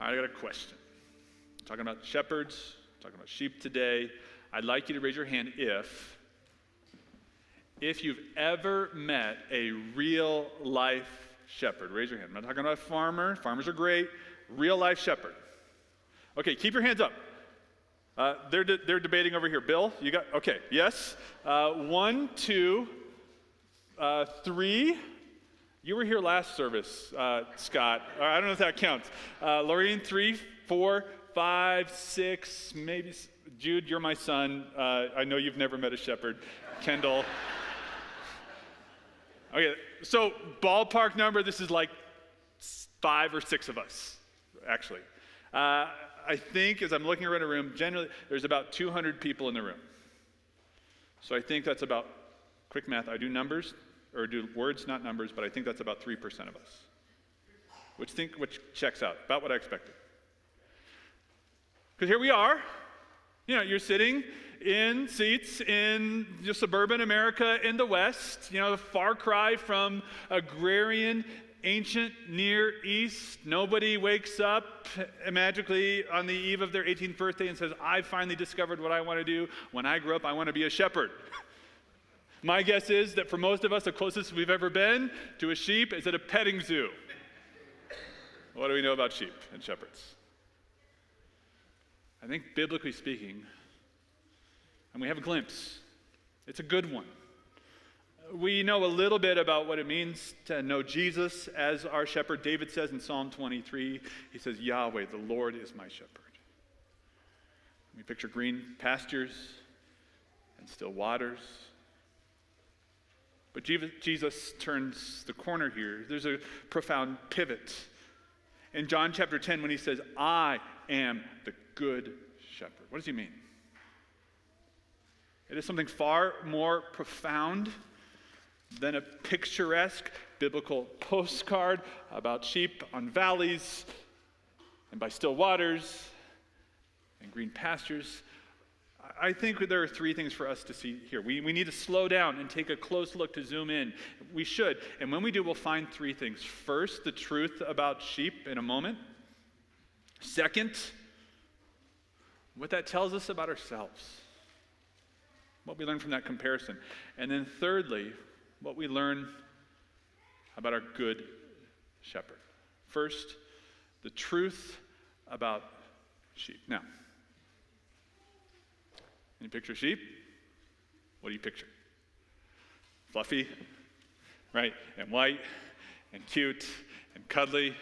All right, I got a question. I'm talking about shepherds, talking about sheep today. I'd like you to raise your hand if you've ever met a real life shepherd. Raise your hand. I'm not talking about a farmer. Farmers are great. Real life shepherd. Okay, keep your hands up. They're debating over here. Bill, you got, okay, yes. 1, 2, 3. You were here last service, Scott. I don't know if that counts. Lorraine, 3, 4, 5, 6, maybe. Jude, you're my son. I know you've never met a shepherd. Kendall. Okay, so ballpark number, this is like 5 or 6 of us, actually. I think as I'm looking around a room, generally there's about 200 people in the room. So I think that's about, quick math, I do numbers, or do words, not numbers, but I think that's about 3% of us. Which checks out, about what I expected. Because here we are, you're sitting in seats in suburban America in the West, a far cry from agrarian, ancient Near East. Nobody wakes up magically on the eve of their 18th birthday and says, I finally discovered what I want to do. When I grow up, I want to be a shepherd. My guess is that for most of us, the closest we've ever been to a sheep is at a petting zoo. What do we know about sheep and shepherds? I think biblically speaking, and we have a glimpse, it's a good one. We know a little bit about what it means to know Jesus as our shepherd. David says in Psalm 23, he says, Yahweh, the Lord is my shepherd. We picture green pastures and still waters. But Jesus turns the corner here. There's a profound pivot. In John chapter 10, when he says, I am the good shepherd. What does he mean? It is something far more profound than a picturesque biblical postcard about sheep on valleys and by still waters and green pastures. I think there are 3 things for us to see here. We need to slow down and take a close look to zoom in. We should. And when we do, we'll find 3 things. First, the truth about sheep in a moment. Second, what that tells us about ourselves. What we learn from that comparison. And then thirdly, what we learn about our good shepherd. First, the truth about sheep. Now, when you picture sheep, what do you picture? Fluffy, right? And white, and cute, and cuddly.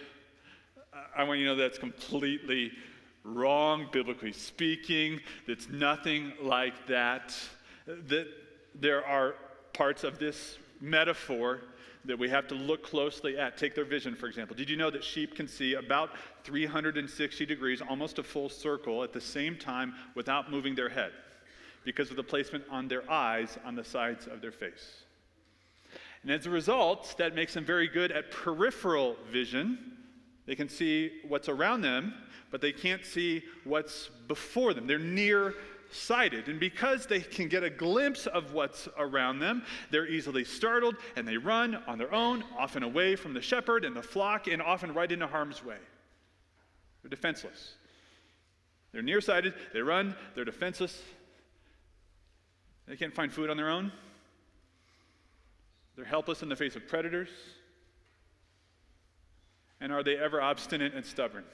I want you to know that's completely wrong, biblically speaking. That's nothing like that. That there are parts of this metaphor that we have to look closely at. Take their vision, for example. Did you know that sheep can see about 360 degrees, almost a full circle, at the same time without moving their head because of the placement on their eyes on the sides of their face? And as a result, that makes them very good at peripheral vision. They can see what's around them, but they can't see what's before them. They're near-sighted. And because they can get a glimpse of what's around them, they're easily startled, and they run on their own, often away from the shepherd and the flock, and often right into harm's way. They're defenseless. They're nearsighted, they run, they're defenseless. They can't find food on their own. They're helpless in the face of predators. And are they ever obstinate and stubborn?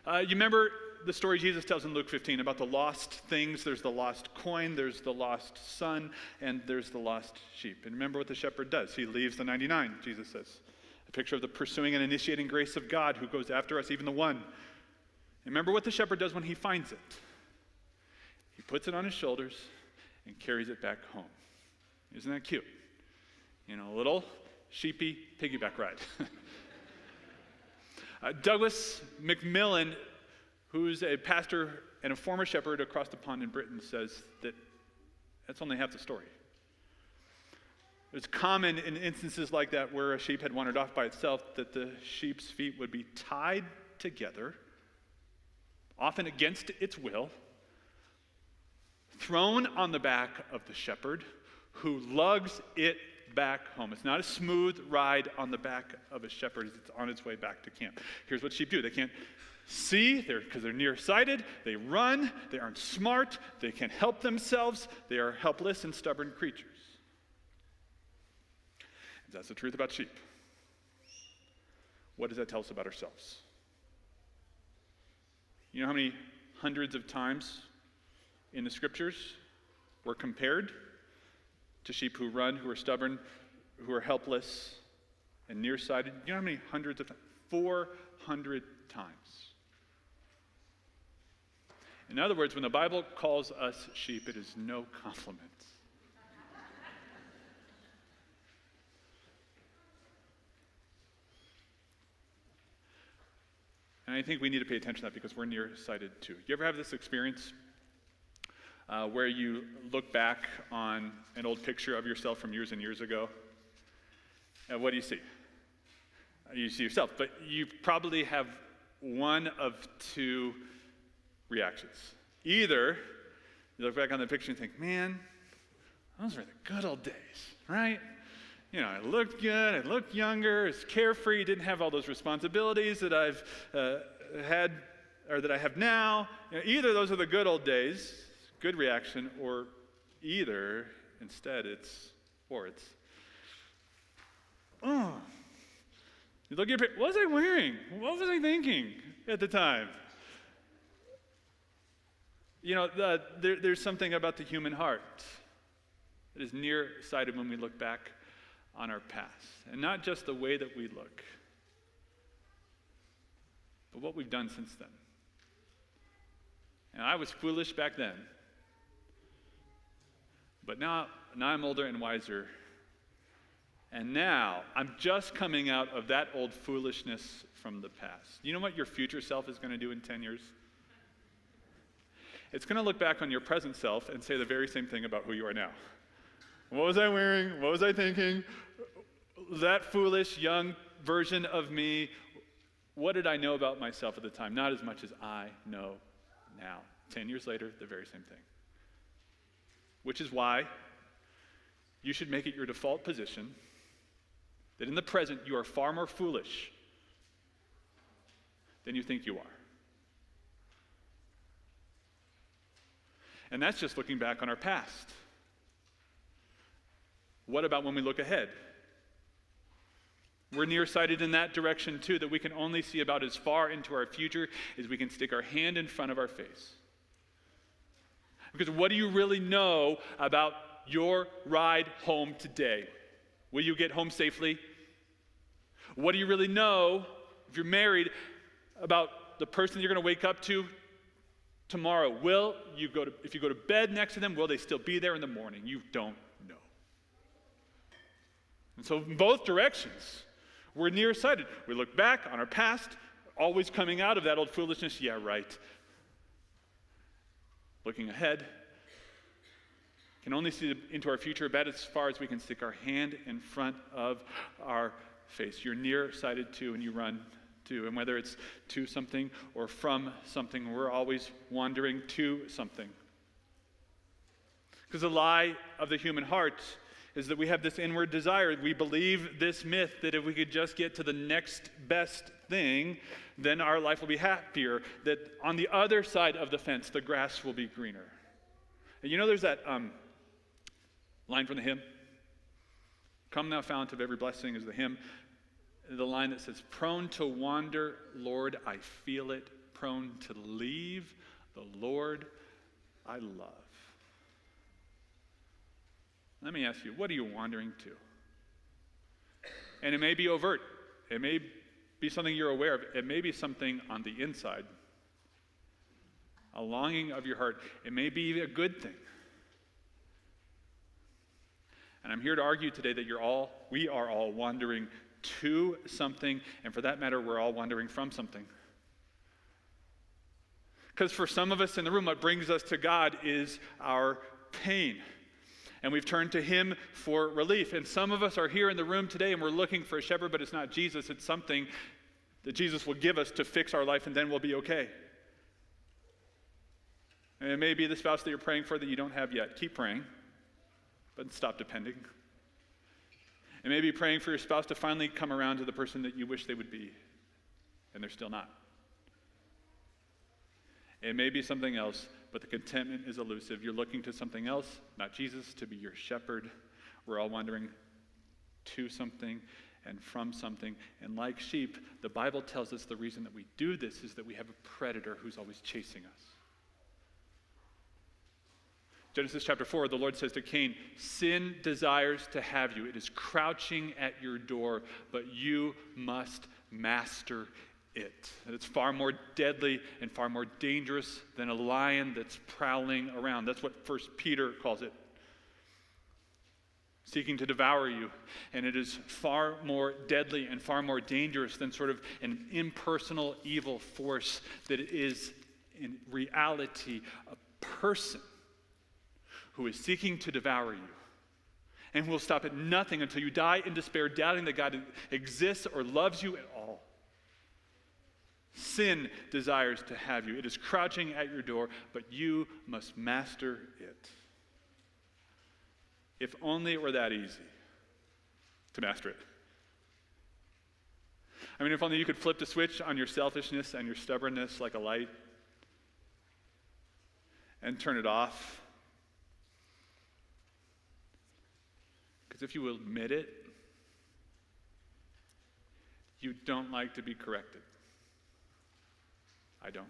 You remember the story Jesus tells in Luke 15 about the lost things. There's the lost coin, there's the lost son, and there's the lost sheep. And remember what the shepherd does. He leaves the 99, Jesus says. A picture of the pursuing and initiating grace of God who goes after us, even the one. And remember what the shepherd does when he finds it. He puts it on his shoulders and carries it back home. Isn't that cute? A little sheepy piggyback ride. Douglas McMillan, who's a pastor and a former shepherd across the pond in Britain, says that that's only half the story. It's common in instances like that where a sheep had wandered off by itself that the sheep's feet would be tied together, often against its will, thrown on the back of the shepherd, who lugs it back home. It's not a smooth ride on the back of a shepherd as it's on its way back to camp. Here's what sheep do. They can't see because they're nearsighted. They run. They aren't smart. They can't help themselves. They are helpless and stubborn creatures. That's the truth about sheep. What does that tell us about ourselves? You know how many hundreds of times in the scriptures we're compared to sheep who run, who are stubborn, who are helpless and nearsighted? You know how many hundreds of times? 400 times. In other words, when the Bible calls us sheep, it is no compliment. And I think we need to pay attention to that because we're nearsighted too. You ever have this experience where you look back on an old picture of yourself from years and years ago? And what do you see? You see yourself, but you probably have one of two reactions. Either you look back on the picture and think, man, those were the good old days, right? You know, I looked good, I looked younger, I was carefree, didn't have all those responsibilities that I've had or that I have now. You know, either those are the good old days, good reaction, or either instead it's, oh, you look at your picture, what was I wearing? What was I thinking at the time? You know, there's something about the human heart that is nearsighted when we look back on our past. And not just the way that we look, but what we've done since then. And I was foolish back then, but now I'm older and wiser. And now I'm just coming out of that old foolishness from the past. You know what your future self is going to do in 10 years? It's going to look back on your present self and say the very same thing about who you are now. What was I wearing? What was I thinking? That foolish young version of me, what did I know about myself at the time? Not as much as I know now. 10 years later, the very same thing. Which is why you should make it your default position that in the present you are far more foolish than you think you are. And that's just looking back on our past. What about when we look ahead? We're nearsighted in that direction too, that we can only see about as far into our future as we can stick our hand in front of our face. Because what do you really know about your ride home today? Will you get home safely? What do you really know, if you're married, about the person you're going to wake up to tomorrow? If you go to bed next to them, will they still be there in the morning? You don't know. And so in both directions, we're nearsighted. We look back on our past, always coming out of that old foolishness. Yeah, right. Looking ahead, can only see into our future about as far as we can stick our hand in front of our face. You're nearsighted too, and you run too. And whether it's to something or from something, we're always wandering to something. Because the lie of the human heart is that we have this inward desire. We believe this myth that if we could just get to the next best thing, then our life will be happier. That on the other side of the fence, the grass will be greener. And you know there's that line from the hymn? Come thou fount of every blessing is the hymn. The line that says, prone to wander, Lord, I feel it. Prone to leave the Lord I love. Let me ask you, what are you wandering to? And it may be overt. It may be something you're aware of. It may be something on the inside. A longing of your heart. It may be a good thing. And I'm here to argue today that we are all wandering to something, and for that matter, we're all wandering from something. Because for some of us in the room, what brings us to God is our pain. And we've turned to Him for relief. And some of us are here in the room today and we're looking for a shepherd, but it's not Jesus. It's something that Jesus will give us to fix our life, and then we'll be okay. And it may be the spouse that you're praying for that you don't have yet. Keep praying, but stop depending. It may be praying for your spouse to finally come around to the person that you wish they would be, and they're still not. It may be something else, but the contentment is elusive. You're looking to something else, not Jesus, to be your shepherd. We're all wandering to something and from something. And like sheep, the Bible tells us the reason that we do this is that we have a predator who's always chasing us. Genesis chapter 4, the Lord says to Cain, sin desires to have you. It is crouching at your door, but you must master it. And it's far more deadly and far more dangerous than a lion that's prowling around. That's what 1 Peter calls it. Seeking to devour you. And it is far more deadly and far more dangerous than sort of an impersonal evil force that is in reality a person who is seeking to devour you and who will stop at nothing until you die in despair, doubting that God exists or loves you at all. Sin desires to have you. It is crouching at your door, but you must master it. If only it were that easy to master it. I mean, if only you could flip the switch on your selfishness and your stubbornness like a light and turn it off. Because if you will admit it, you don't like to be corrected. I don't.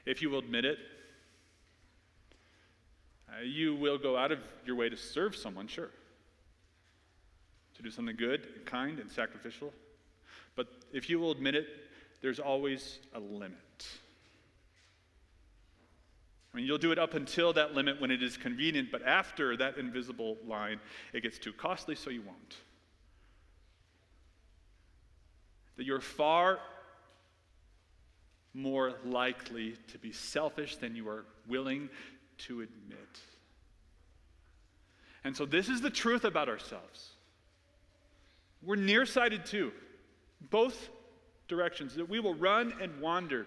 If you will admit it, you will go out of your way to serve someone, sure. To do something good, and kind, and sacrificial. But if you will admit it, there's always a limit. I mean, you'll do it up until that limit when it is convenient, but after that invisible line, it gets too costly, so you won't. That you're far more likely to be selfish than you are willing to admit. And so this is the truth about ourselves. We're nearsighted too, both directions, that we will run and wander.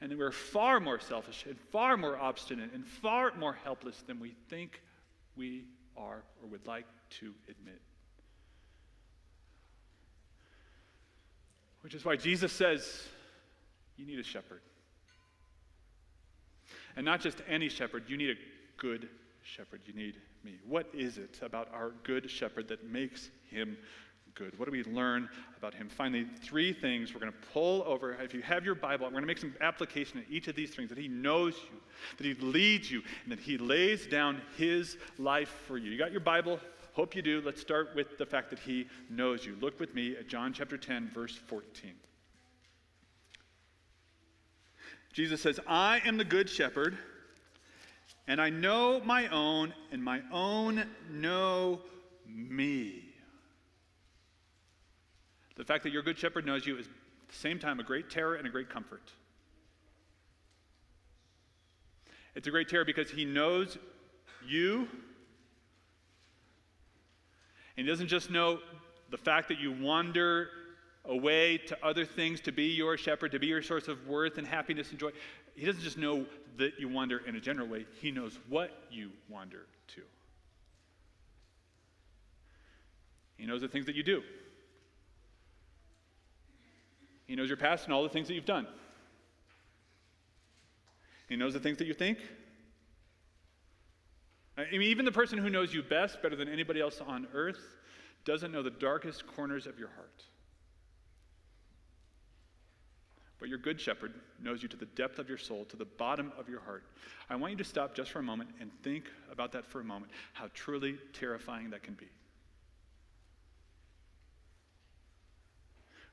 And that we're far more selfish and far more obstinate and far more helpless than we think we are or would like to admit. Which is why Jesus says, you need a shepherd. And not just any shepherd, you need a good shepherd. You need me. What is it about our good shepherd that makes him good? What do we learn about him? Finally, 3 things we're going to pull over. If you have your Bible, we're going to make some application of each of these things, that he knows you, that he leads you, and that he lays down his life for you. You got your Bible? Hope you do. Let's start with the fact that he knows you. Look with me at John chapter 10, verse 14. Jesus says, I am the good shepherd, and I know my own, and my own know me. The fact that your good shepherd knows you is at the same time a great terror and a great comfort. It's a great terror because he knows you. And he doesn't just know the fact that you wander away to other things to be your shepherd, to be your source of worth and happiness and joy. He doesn't just know that you wander in a general way. He knows what you wander to. He knows the things that you do. He knows your past and all the things that you've done. He knows the things that you think. I mean, even the person who knows you best, better than anybody else on earth, doesn't know the darkest corners of your heart. But your good shepherd knows you to the depth of your soul, to the bottom of your heart. I want you to stop just for a moment and think about that for a moment, how truly terrifying that can be.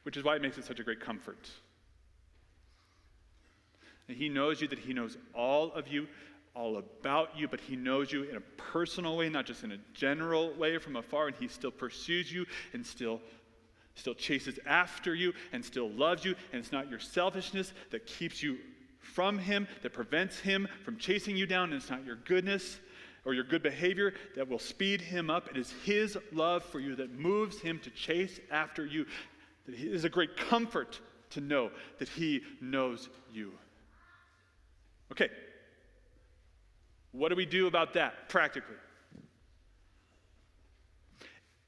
Which is why it makes it such a great comfort. And he knows you, that he knows all of you, all about you, but he knows you in a personal way, not just in a general way from afar, and he still pursues you and still chases after you and still loves you, and it's not your selfishness that keeps you from him, that prevents him from chasing you down, and it's not your goodness or your good behavior that will speed him up. It is his love for you that moves him to chase after you. That it is a great comfort to know that he knows you. Okay. What do we do about that practically?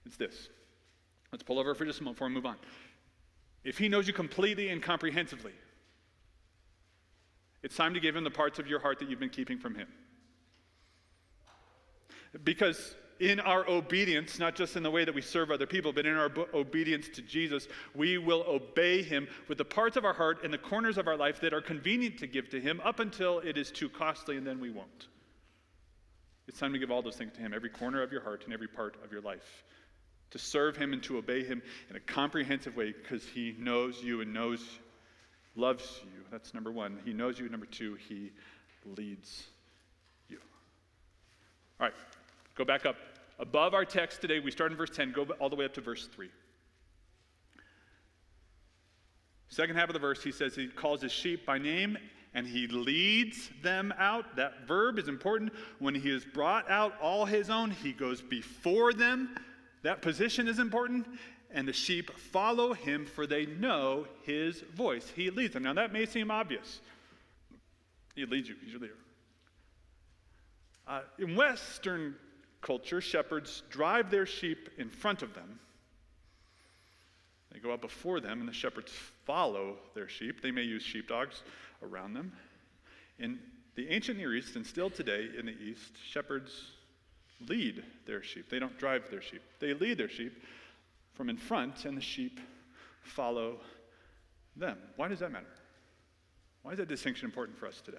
It's this. Let's pull over for just a moment before we move on. If he knows you completely and comprehensively, it's time to give him the parts of your heart that you've been keeping from him. Because in our obedience, not just in the way that we serve other people, but in our obedience to Jesus, we will obey him with the parts of our heart and the corners of our life that are convenient to give to him up until it is too costly, and then we won't. It's time to give all those things to him, every corner of your heart and every part of your life, to serve him and to obey him in a comprehensive way, because he knows you and loves you. That's number one. He knows you. Number two, he leads you. All right, go back up. Above our text today, we start in verse 10, go all the way up to verse 3. Second half of the verse, he says he calls his sheep by name and he leads them out. That verb is important. When he has brought out all his own, he goes before them. That position is important. And the sheep follow him, for they know his voice. He leads them. Now that may seem obvious. He leads you. He's your leader. In Western culture, shepherds drive their sheep in front of them. They go out before them, and the shepherds follow their sheep. They may use sheepdogs around them. In the ancient Near East, and still today in the East, shepherds lead their sheep. They don't drive their sheep. They lead their sheep from in front, and the sheep follow them. Why does that matter? Why is that distinction important for us today?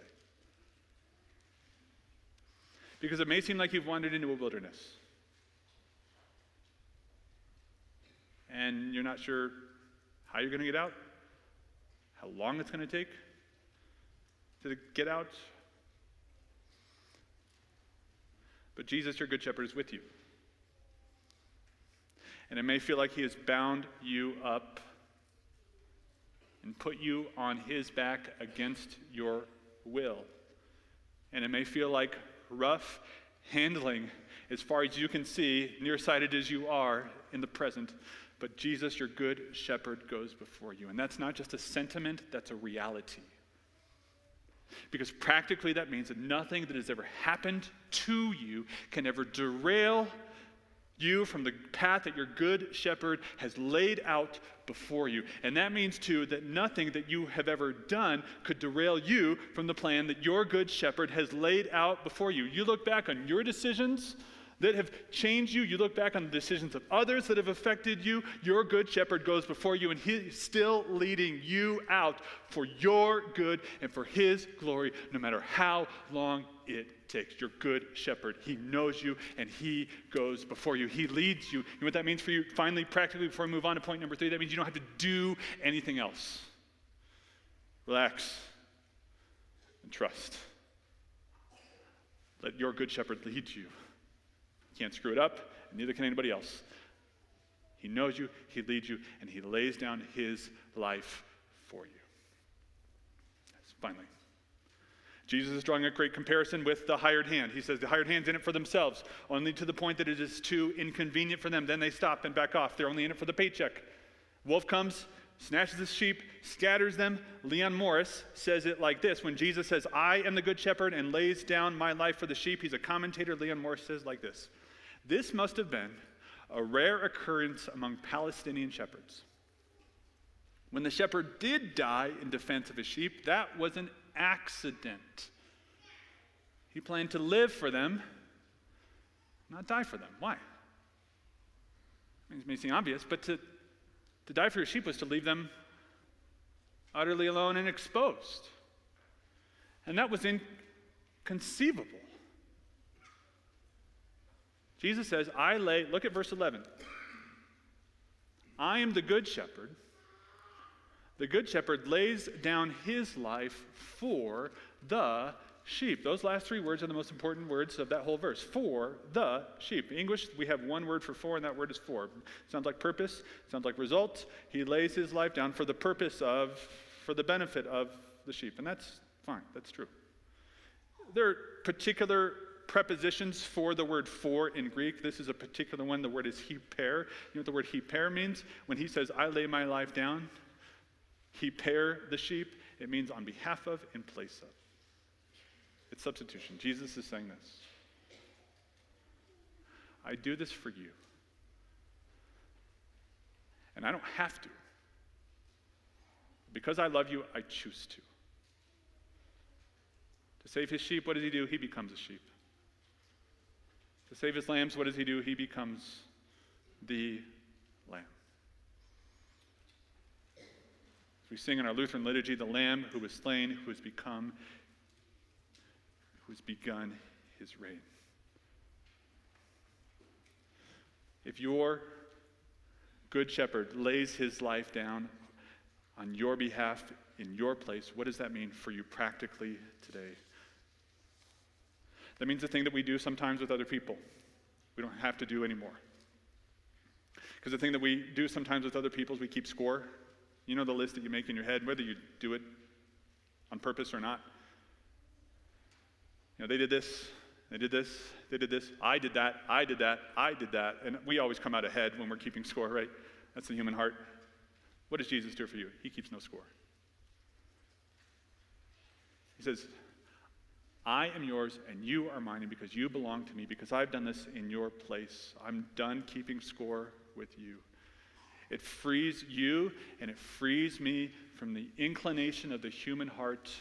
Because it may seem like you've wandered into a wilderness, and you're not sure how you're going to get out, how long it's going to take to get out. But Jesus, your good shepherd, is with you. And it may feel like he has bound you up and put you on his back against your will. And it may feel like rough handling as far as you can see, nearsighted as you are in the present. But Jesus, your good shepherd, goes before you. And that's not just a sentiment, that's a reality. Because practically that means that nothing that has ever happened to you can ever derail you from the path that your good shepherd has laid out before you. And that means, too, that nothing that you have ever done could derail you from the plan that your good shepherd has laid out before you. You look back on your decisions that have changed you. You look back on the decisions of others that have affected you. Your good shepherd goes before you, and he's still leading you out for your good and for his glory, no matter how long it takes. Your good shepherd, he knows you, and he goes before you. He leads you. You know what that means for you? Finally, practically, before we move on to point number 3, that means you don't have to do anything else. Relax and trust. Let your good shepherd lead you. You can't screw it up, and neither can anybody else. He knows you, he leads you, and he lays down his life for you. Finally, Jesus is drawing a great comparison with the hired hand. He says the hired hand's in it for themselves, only to the point that it is too inconvenient for them. Then they stop and back off. They're only in it for the paycheck. Wolf comes, snatches the sheep, scatters them. Leon Morris says it like this. When Jesus says, I am the good shepherd and lays down my life for the sheep, he's a commentator. Leon Morris says like this. This must have been a rare occurrence among Palestinian shepherds. When the shepherd did die in defense of his sheep, that was an accident. He planned to live for them, not die for them. Why? It may seem obvious, but to die for your sheep was to leave them utterly alone and exposed. And that was inconceivable. Jesus says, look at verse 11. I am the good shepherd. The good shepherd lays down his life for the sheep. Those last 3 words are the most important words of that whole verse. For the sheep. In English, we have one word for and that word is for. Sounds like purpose, sounds like result. He lays his life down for the purpose of, for the benefit of the sheep. And that's fine, that's true. There are particular prepositions for the word for in Greek. This is a particular one. The word is hyper. You know what the word hyper means? When he says, I lay my life down, hyper the sheep, it means on behalf of, in place of. It's substitution. Jesus is saying this. I do this for you. And I don't have to. Because I love you, I choose to. To save his sheep, what does he do? He becomes a sheep. To save his lambs, what does he do? He becomes the lamb. As we sing in our Lutheran liturgy, the lamb who was slain, who has begun his reign. If your good shepherd lays his life down on your behalf, in your place, what does that mean for you practically today? That means the thing that we do sometimes with other people, we don't have to do anymore. Because the thing that we do sometimes with other people is we keep score. You know the list that you make in your head, whether you do it on purpose or not. You know, they did this, they did this, they did this, I did that, I did that, I did that. And we always come out ahead when we're keeping score, right? That's the human heart. What does Jesus do for you? He keeps no score. He says, I am yours and you are mine, and because you belong to me, because I've done this in your place, I'm done keeping score with you. It frees you and it frees me from the inclination of the human heart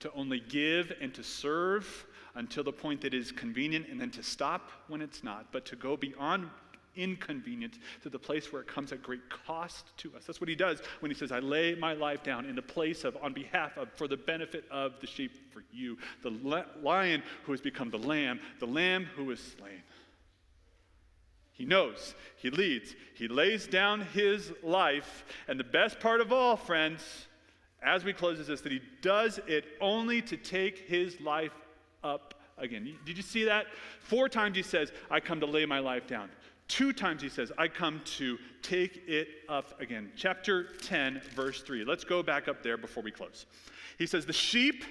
to only give and to serve until the point that is convenient, and then to stop when it's not, but to go beyond inconvenient to the place where it comes at great cost to us. That's what he does when he says, I lay my life down in the place of, on behalf of, for the benefit of the sheep, for you. The lion who has become the lamb who is slain. He knows, he leads, he lays down his life, and the best part of all, friends, as we close, is this, that he does it only to take his life up again. Did you see that? 4 times he says, I come to lay my life down. 2 times he says, I come to take it up again. Chapter 10, verse 3. Let's go back up there before we close. He says, the sheep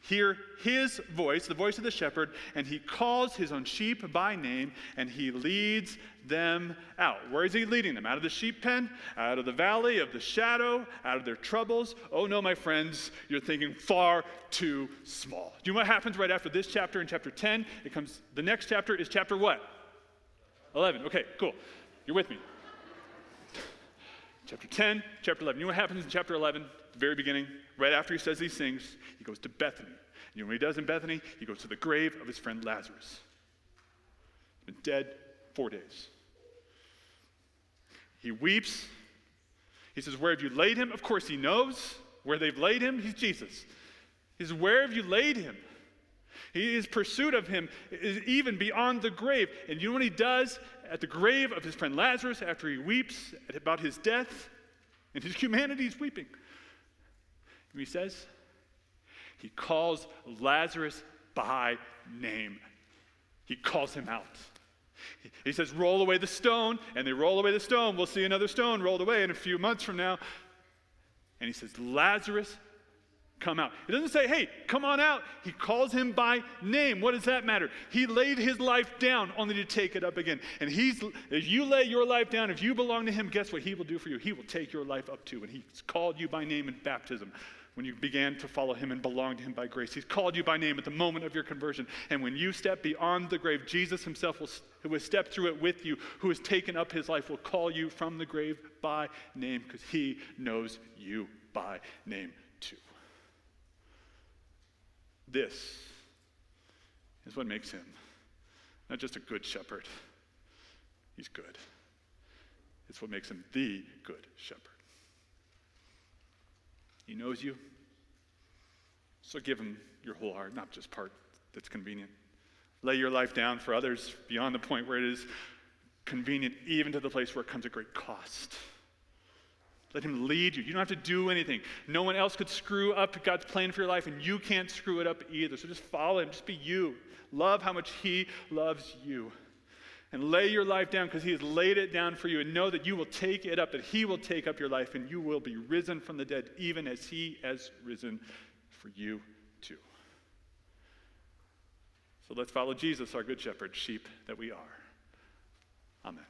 hear his voice, the voice of the shepherd, and he calls his own sheep by name, and he leads them out. Where is he leading them? Out of the sheep pen? Out of the valley of the shadow? Out of their troubles? Oh no, my friends, you're thinking far too small. Do you know what happens right after this chapter in chapter 10? The next chapter is chapter what? 11. Okay, cool. You're with me. Chapter 10, chapter 11. You know what happens in chapter 11? The very beginning, right after he says these things, he goes to Bethany. You know what he does in Bethany? He goes to the grave of his friend Lazarus. He's been dead 4 days. He weeps. He says, where have you laid him? Of course he knows where they've laid him. He's Jesus. He says, where have you laid him? His pursuit of him is even beyond the grave. And you know what he does at the grave of his friend Lazarus after he weeps about his death? And his humanity is weeping. And he says, he calls Lazarus by name. He calls him out. He says, roll away the stone, and they roll away the stone. We'll see another stone rolled away in a few months from now. And he says, Lazarus, come out. He doesn't say, hey, come on out. He calls him by name. What does that matter? He laid his life down only to take it up again. And if you lay your life down, if you belong to him, guess what he will do for you? He will take your life up too. And he's called you by name in baptism when you began to follow him and belong to him by grace. He's called you by name at the moment of your conversion. And when you step beyond the grave, Jesus himself, who has stepped through it with you, who has taken up his life, will call you from the grave by name because he knows you by name too. This is what makes him not just a good shepherd. He's good. It's what makes him the good shepherd. He knows you, so give him your whole heart, not just part that's convenient. Lay your life down for others beyond the point where it is convenient, even to the place where it comes at great cost. Let him lead you. You don't have to do anything. No one else could screw up God's plan for your life, and you can't screw it up either. So just follow him. Just be you. Love how much he loves you. And lay your life down because he has laid it down for you. And know that you will take it up, that he will take up your life, and you will be risen from the dead, even as he has risen for you too. So let's follow Jesus, our good shepherd, sheep that we are. Amen.